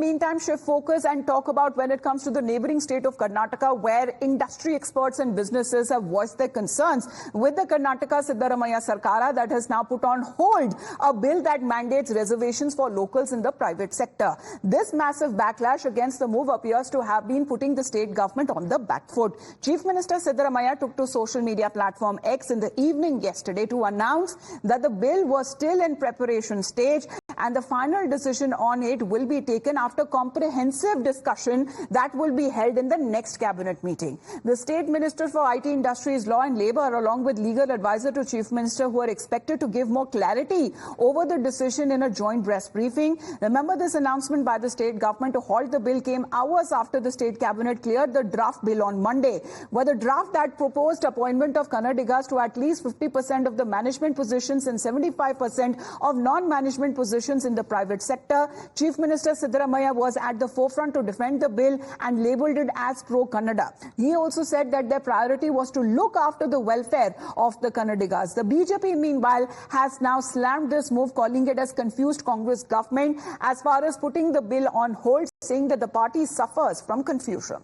Meantime, shift focus and talk about when it comes to the neighboring state of Karnataka, where industry experts and businesses have voiced their concerns with the Karnataka Siddaramaiah Sarkara that has now put on hold a bill that mandates reservations for locals in the private sector. This massive backlash against the move appears to have been putting the state government on the back foot. Chief Minister Siddaramaiah took to social media platform X in the evening yesterday to announce that the bill was still in preparation stage and the final decision on it will be taken after comprehensive discussion that will be held in the next cabinet meeting. The State Minister for IT Industries, Law and Labour, along with legal advisor to Chief Minister, who are expected to give more clarity over the decision in a joint press briefing. Remember, this announcement by the state government to halt the bill came hours after the state cabinet cleared the draft bill on Monday, where the draft that proposed appointment of Kannadigas to at least 50% of the management positions and 75% of non-management positions in the private sector. Chief Minister Siddaramaiah was at the forefront to defend the bill and labelled it as pro-Kannada. He also said that their priority was to look after the welfare of the Kannadigas. The BJP, meanwhile, has now slammed this move, calling it as confused Congress government as far as putting the bill on hold, saying that the party suffers from confusion.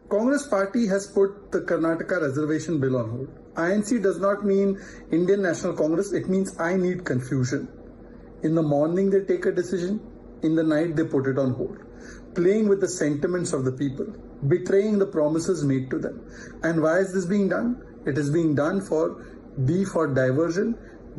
Congress party has put the Karnataka reservation bill on hold. INC does not mean Indian National Congress, it means I need confusion. In the morning they take a decision, in the night they put it on hold. Playing with the sentiments of the people, betraying the promises made to them. And why is this being done? It is being done for D for diversion,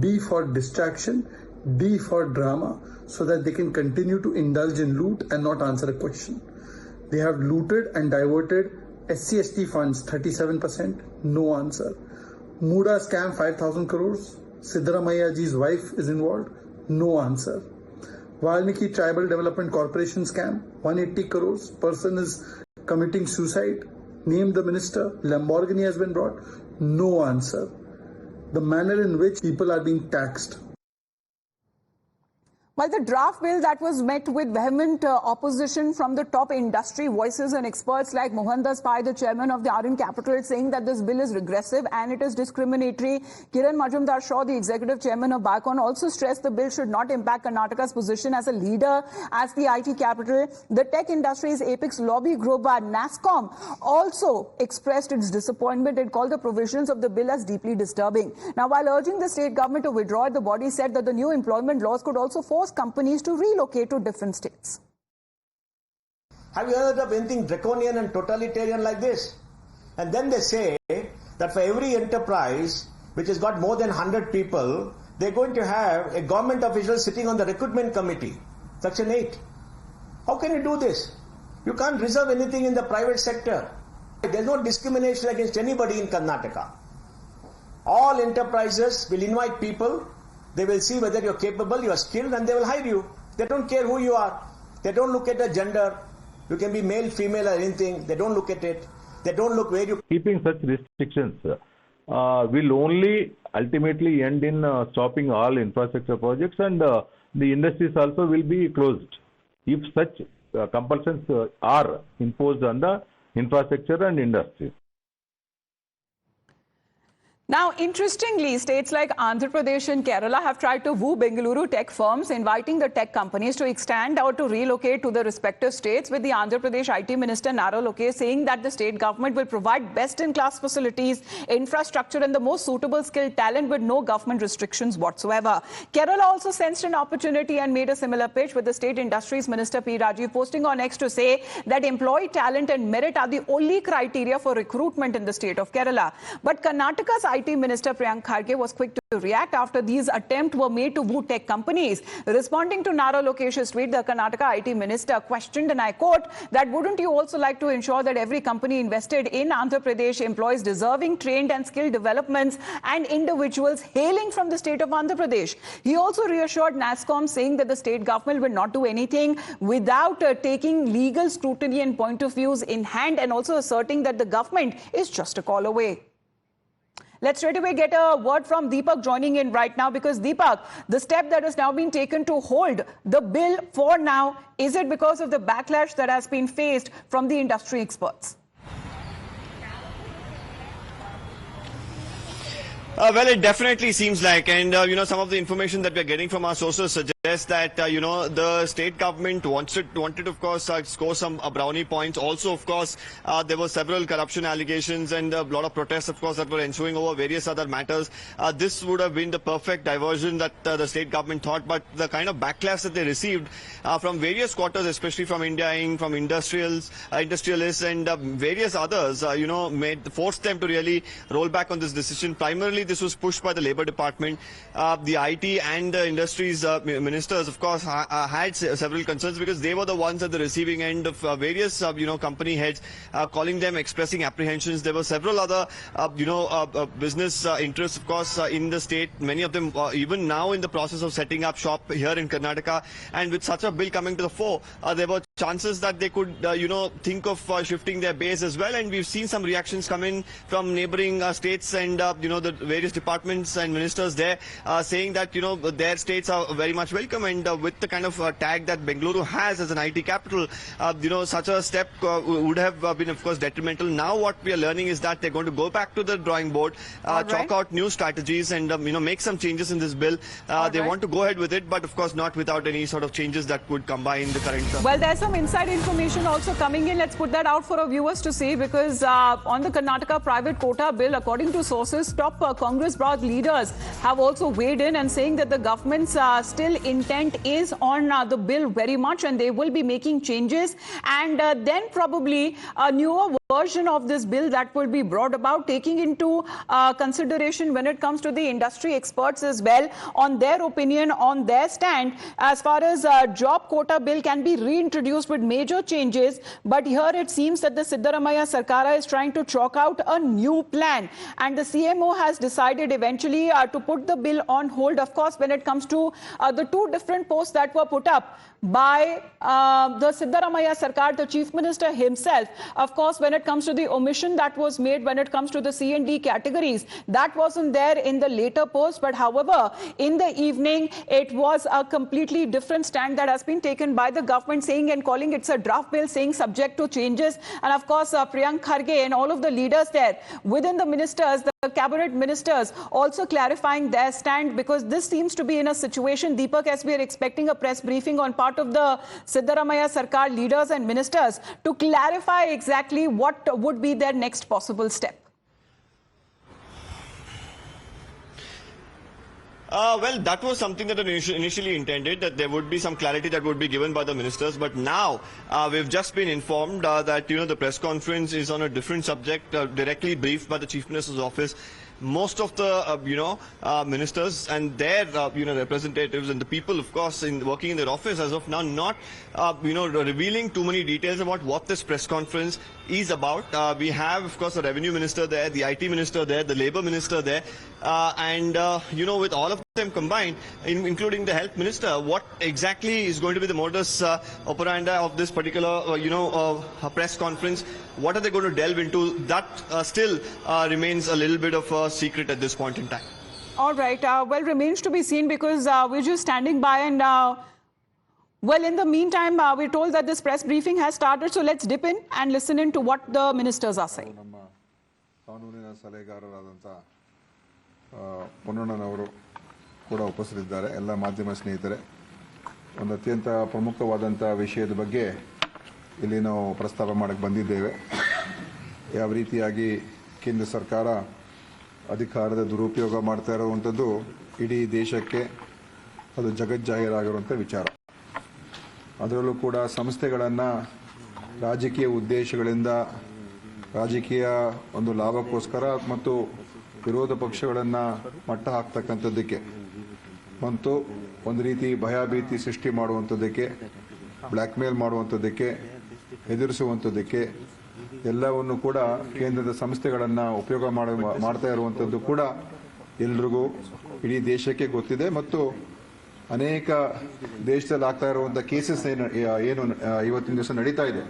D for distraction, D for drama, so that they can continue to indulge in loot and not answer a question. They have looted and diverted SC/ST funds, 37%, no answer. Muda scam, 5,000 crores. Siddaramaiah ji's wife is involved, no answer. Valmiki Tribal Development Corporation scam, 180 crores. Person is committing suicide. Name the minister. Lamborghini has been brought, no answer. The manner in which people are being taxed. While the draft bill that was met with vehement opposition from the top industry voices and experts like Mohandas Pai, the chairman of the Aryan Capital, saying that this bill is regressive and it is discriminatory. Kiran Majumdar-Shaw, the executive chairman of Biocon, also stressed the bill should not impact Karnataka's position as a leader as the IT capital. The tech industry's apex lobby group, NASSCOM, also expressed its disappointment and called the provisions of the bill as deeply disturbing. Now, while urging the state government to withdraw it, the body said that the new employment laws could also force companies to relocate to different states. Have you heard of anything draconian and totalitarian like this? And then they say that for every enterprise which has got more than 100 people, they're going to have a government official sitting on the recruitment committee, Section 8. How can you do this? You can't reserve anything in the private sector. There's no discrimination against anybody in Karnataka. All enterprises will invite people. They will see whether you're capable, you're skilled, and they will hire you. They don't care who you are. They don't look at the gender. You can be male, female, or anything. They don't look at it. They don't look where you... Keeping such restrictions will only ultimately end in stopping all infrastructure projects, and the industries also will be closed. If such compulsions are imposed on the infrastructure and industries. Now, interestingly, states like Andhra Pradesh and Kerala have tried to woo Bengaluru tech firms, inviting the tech companies to extend or to relocate to the respective states, with the Andhra Pradesh IT Minister Nara Lokesh saying that the state government will provide best-in-class facilities, infrastructure and the most suitable skilled talent with no government restrictions whatsoever. Kerala also sensed an opportunity and made a similar pitch, with the State Industries Minister P. Rajiv posting on X to say that employee talent and merit are the only criteria for recruitment in the state of Kerala. But Karnataka's IT Minister Priyank Kharge was quick to react after these attempts were made to woo tech companies. Responding to Nara Lokesh's tweet, the Karnataka IT Minister questioned, and I quote, that wouldn't you also like to ensure that every company invested in Andhra Pradesh employs deserving, trained and skilled developments and individuals hailing from the state of Andhra Pradesh? He also reassured NASSCOM, saying that the state government will not do anything without taking legal scrutiny and point of views in hand, and also asserting that the government is just a call away. Let's straight away get a word from Deepak joining in right now, because Deepak, the step that has now been taken to hold the bill for now, is it because of the backlash that has been faced from the industry experts? Well, it definitely seems like, and some of the information that we're getting from our sources suggest suggest that the state government wanted of course score some brownie points. Also, of course, there were several corruption allegations and a lot of protests, of course, that were ensuing over various other matters. This would have been the perfect diversion that the state government thought, but the kind of backlash that they received from various quarters, especially from India Inc., from industrialists and various others, forced them to really roll back on this decision. Primarily, this was pushed by the Labour Department. The IT and the industries ministers, of course, had several concerns because they were the ones at the receiving end of various, company heads calling them, expressing apprehensions. There were several other, business interests, of course, in the state. Many of them even now in the process of setting up shop here in Karnataka. And with such a bill coming to the fore, there were chances that they could, think of shifting their base as well. And we've seen some reactions come in from neighboring states and, the various departments and ministers there saying that, their states are very much welcome. And with the kind of tag that Bengaluru has as an IT capital, such a step would have been, of course, detrimental. Now what we are learning is that they're going to go back to the drawing board, chalk out new strategies and, make some changes in this bill. They want to go ahead with it, but of course not without any sort of changes that could combine the current. Well, there's some inside information also coming in. Let's put that out for our viewers to see, because on the Karnataka private quota bill, according to sources, top Congress broad leaders have also weighed in and saying that the government's still intent is on the bill very much, and they will be making changes, and then probably a newer version of this bill that will be brought about, taking into consideration when it comes to the industry experts as well, on their opinion, on their stand, as far as job quota bill can be reintroduced with major changes. But here it seems that the Siddaramaiah Sarkar is trying to chalk out a new plan, and the CMO has decided eventually to put the bill on hold. Of course, when it comes to the two different posts that were put up by the Siddaramaiah Sarkar, the Chief Minister himself. Of course, when it comes to the omission that was made when it comes to the C and D categories, that wasn't there in the later post. But however, in the evening, it was a completely different stand that has been taken by the government, saying and calling it's a draft bill, saying subject to changes. And of course, Priyank Kharge and all of the leaders there within the ministers, the cabinet ministers, also clarifying their stand, because this seems to be in a situation, Deepak, as we are expecting a press briefing on part of the Siddaramaiah Sarkar leaders and ministers to clarify exactly what would be their next possible step. Well, that was something that initially intended, that there would be some clarity that would be given by the ministers. But now we've just been informed that, the press conference is on a different subject, directly briefed by the Chief Minister's office. Most of the, ministers and their, representatives and the people, of course, working in their office as of now, not, revealing too many details about what this press conference is about. We have, of course, the revenue minister there, the IT minister there, the labor minister there, and, with all of them combined, including the health minister, what exactly is going to be the modus operandi of this particular, press conference? What are they going to delve into? That still remains a little bit of a secret at this point in time. All right. Well, remains to be seen, because we're just standing by and well, in the meantime, we're told that this press briefing has started. So let's dip in and listen in to what the ministers are saying. ಪೊನ್ನಣ್ಣನವರು ಕೂಡ ಉಪಸ್ಥಿತರಿದ್ದಾರೆ. ಎಲ್ಲ ಮಾಧ್ಯಮ ಸ್ನೇಹಿತರೆ, ಒಂದು ಅತ್ಯಂತ ಪ್ರಮುಖವಾದಂಥ ವಿಷಯದ ಬಗ್ಗೆ ಇಲ್ಲಿ ನಾವು ಪ್ರಸ್ತಾಪ ಮಾಡಕ್ಕೆ ಬಂದಿದ್ದೇವೆ. ಯಾವ ರೀತಿಯಾಗಿ ಕೇಂದ್ರ ಸರ್ಕಾರ ಅಧಿಕಾರದ ದುರುಪಯೋಗ ಮಾಡ್ತಾ ಇರುವಂಥದ್ದು ಇಡೀ ದೇಶಕ್ಕೆ ಅದು ಜಗಜ್ಜಾಹೀರಾಗಿರುವಂಥ ವಿಚಾರ. ಅದರಲ್ಲೂ ಕೂಡ ಸಂಸ್ಥೆಗಳನ್ನು ರಾಜಕೀಯ ಉದ್ದೇಶಗಳಿಂದ, ರಾಜಕೀಯ ಒಂದು ಲಾಭಕ್ಕೋಸ್ಕರ ಮತ್ತು ವಿರೋಧ ಪಕ್ಷಗಳನ್ನು ಮಟ್ಟ ಹಾಕ್ತಕ್ಕಂಥದ್ದಕ್ಕೆ ಮತ್ತು ಒಂದು ರೀತಿ ಭಯಭೀತಿ ಸೃಷ್ಟಿ ಮಾಡುವಂಥದ್ದಕ್ಕೆ, ಬ್ಲ್ಯಾಕ್ ಮೇಲ್ ಮಾಡುವಂಥದ್ದಕ್ಕೆ, ಹೆದರಿಸುವಂಥದ್ದಕ್ಕೆ ಎಲ್ಲವನ್ನು ಕೂಡ ಕೇಂದ್ರದ ಸಂಸ್ಥೆಗಳನ್ನು ಉಪಯೋಗ ಮಾಡ್ತಾ ಇರುವಂಥದ್ದು ಕೂಡ ಎಲ್ರಿಗೂ ಇಡೀ ದೇಶಕ್ಕೆ ಗೊತ್ತಿದೆ. ಮತ್ತು ಅನೇಕ ದೇಶದಲ್ಲಿ ಆಗ್ತಾ ಇರುವಂಥ ಕೇಸಸ್ ಏನು ಇವತ್ತಿನ ದಿವಸ ನಡೀತಾ ಇದೆ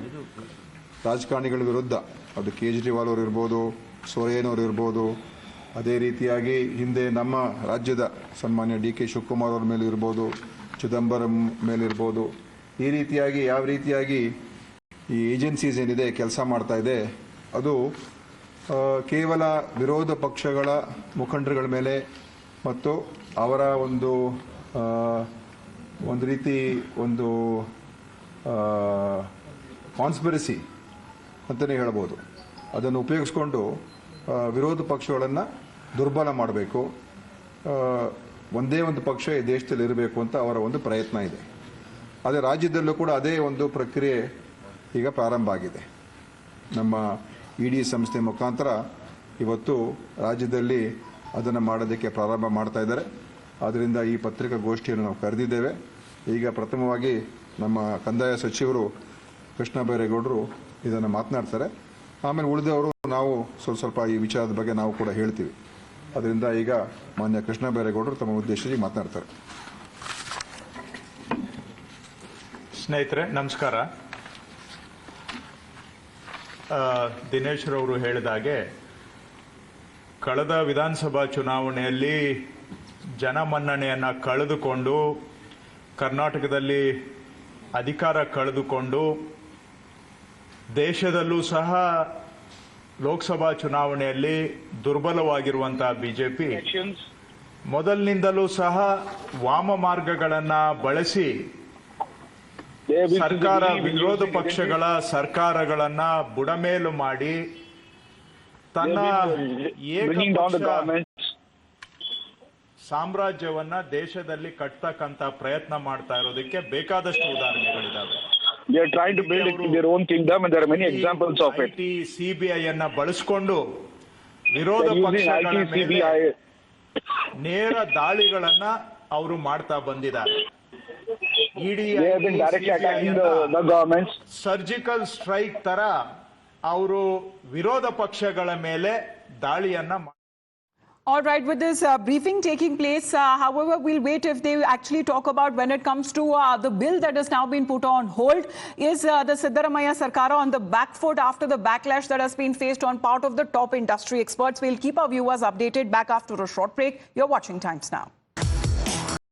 ರಾಜಕಾರಣಿಗಳ ವಿರುದ್ಧ, ಅದು ಕೇಜ್ರಿವಾಲ್ ಅವರು ಇರ್ಬೋದು, ಸೊರೇನ್ ಅವರು ಇರ್ಬೋದು, ಅದೇ ರೀತಿಯಾಗಿ ಹಿಂದೆ ನಮ್ಮ ರಾಜ್ಯದ ಸನ್ಮಾನ್ಯ ಡಿ ಕೆ ಶಿವಕುಮಾರ್ ಅವ್ರ ಮೇಲೆ ಇರ್ಬೋದು, ಚಿದಂಬರಂ ಮೇಲಿರ್ಬೋದು, ಈ ರೀತಿಯಾಗಿ ಯಾವ ರೀತಿಯಾಗಿ ಈ ಏಜೆನ್ಸೀಸ್ ಏನಿದೆ ಕೆಲಸ ಮಾಡ್ತಾ ಇದೆ, ಅದು ಕೇವಲ ವಿರೋಧ ಪಕ್ಷಗಳ ಮುಖಂಡರುಗಳ ಮೇಲೆ ಮತ್ತು ಅವರ ಒಂದು ಒಂದು ರೀತಿ ಒಂದು ಕಾನ್ಸ್ಪಿರಸಿ ಅಂತಲೇ ಹೇಳ್ಬೋದು. ಅದನ್ನು ಉಪಯೋಗಿಸ್ಕೊಂಡು ವಿರೋಧ ಪಕ್ಷಗಳನ್ನು ದುರ್ಬಲ ಮಾಡಬೇಕು, ಒಂದೇ ಒಂದು ಪಕ್ಷ ಈ ದೇಶದಲ್ಲಿ ಇರಬೇಕು ಅಂತ ಅವರ ಒಂದು ಪ್ರಯತ್ನ ಇದೆ. ಅದೇ ರಾಜ್ಯದಲ್ಲೂ ಕೂಡ ಅದೇ ಒಂದು ಪ್ರಕ್ರಿಯೆ ಈಗ ಪ್ರಾರಂಭ ಆಗಿದೆ. ನಮ್ಮ ಇಡಿ ಸಂಸ್ಥೆ ಮುಖಾಂತರ ಇವತ್ತು ರಾಜ್ಯದಲ್ಲಿ ಅದನ್ನು ಮಾಡೋದಕ್ಕೆ ಪ್ರಾರಂಭ ಮಾಡ್ತಾ ಇದ್ದಾರೆ. ಆದ್ದರಿಂದ ಈ ಪತ್ರಿಕಾಗೋಷ್ಠಿಯನ್ನು ನಾವು ಕರೆದಿದ್ದೇವೆ. ಈಗ ಪ್ರಥಮವಾಗಿ ನಮ್ಮ ಕಂದಾಯ ಸಚಿವರು ಕೃಷ್ಣ ಬೈರೇಗೌಡರು ಇದನ್ನು ಮಾತನಾಡ್ತಾರೆ. ಆಮೇಲೆ ಉಳಿದವರು ನಾವು ಸ್ವಲ್ಪ ಈ ವಿಚಾರದ ಬಗ್ಗೆ ನಾವು ಕೂಡ ಹೇಳ್ತೀವಿ. ಅದರಿಂದ ಈಗ ಮಾನ್ಯ ಕೃಷ್ಣ ಬೈರೇಗೌಡರು ತಮ್ಮ ಉದ್ದೇಶಿಸಿ ಮಾತನಾಡ್ತಾರೆ. ಸ್ನೇಹಿತರೆ ನಮಸ್ಕಾರ. ದಿನೇಶ್ ರವರು ಹೇಳಿದಾಗೆ ಕಳೆದ ವಿಧಾನಸಭಾ ಚುನಾವಣೆಯಲ್ಲಿ ಜನಮನ್ನಣೆಯನ್ನು ಕಳೆದುಕೊಂಡು ಕರ್ನಾಟಕದಲ್ಲಿ ಅಧಿಕಾರ ಕಳೆದುಕೊಂಡು ದೇಶದಲ್ಲೂ ಸಹ ಲೋಕಸಭಾ ಚುನಾವಣೆಯಲ್ಲಿ ದುರ್ಬಲವಾಗಿರುವಂತಹ ಬಿಜೆಪಿ ಮೊದಲಿನಿಂದಲೂ ಸಹ ವಾಮ ಮಾರ್ಗಗಳನ್ನು ಬಳಸಿ ಸರ್ಕಾರ ವಿರೋಧ ಪಕ್ಷಗಳ ಸರ್ಕಾರಗಳನ್ನ ಬುಡಮೇಲು ಮಾಡಿ ತನ್ನ ಸಾಮ್ರಾಜ್ಯವನ್ನ ದೇಶದಲ್ಲಿ ಕಟ್ತಕ್ಕಂತ ಪ್ರಯತ್ನ ಮಾಡ್ತಾ ಇರೋದಕ್ಕೆ ಬೇಕಾದಷ್ಟು ಉದಾಹರಣೆಗಳಿದ್ದಾವೆ. They are trying to build their own kingdom and there are many examples of it. CBI ಅನ್ನ ಬಳಸಿಕೊಂಡು ವಿರೋಧ ಪಕ್ಷಗಳ ಮೇಲೆ ನೇರ ದಾಳಿಗಳನ್ನ ಅವರು ಮಾಡ್ತಾ ಬಂದಿದ್ದಾರೆ. ಇಡಿ ಸರ್ಜಿಕಲ್ ಸ್ಟ್ರೈಕ್ ತರ ಅವರು ವಿರೋಧ ಪಕ್ಷಗಳ ಮೇಲೆ ದಾಳಿಯನ್ನ. All right, with this briefing taking place, however, we'll wait if they actually talk about when it comes to the bill that has now been put on hold. Is the Siddaramaiah Sarkar on the back foot after the backlash that has been faced on part of the top industry experts? We'll keep our viewers updated. Back after a short break. You're watching Times Now.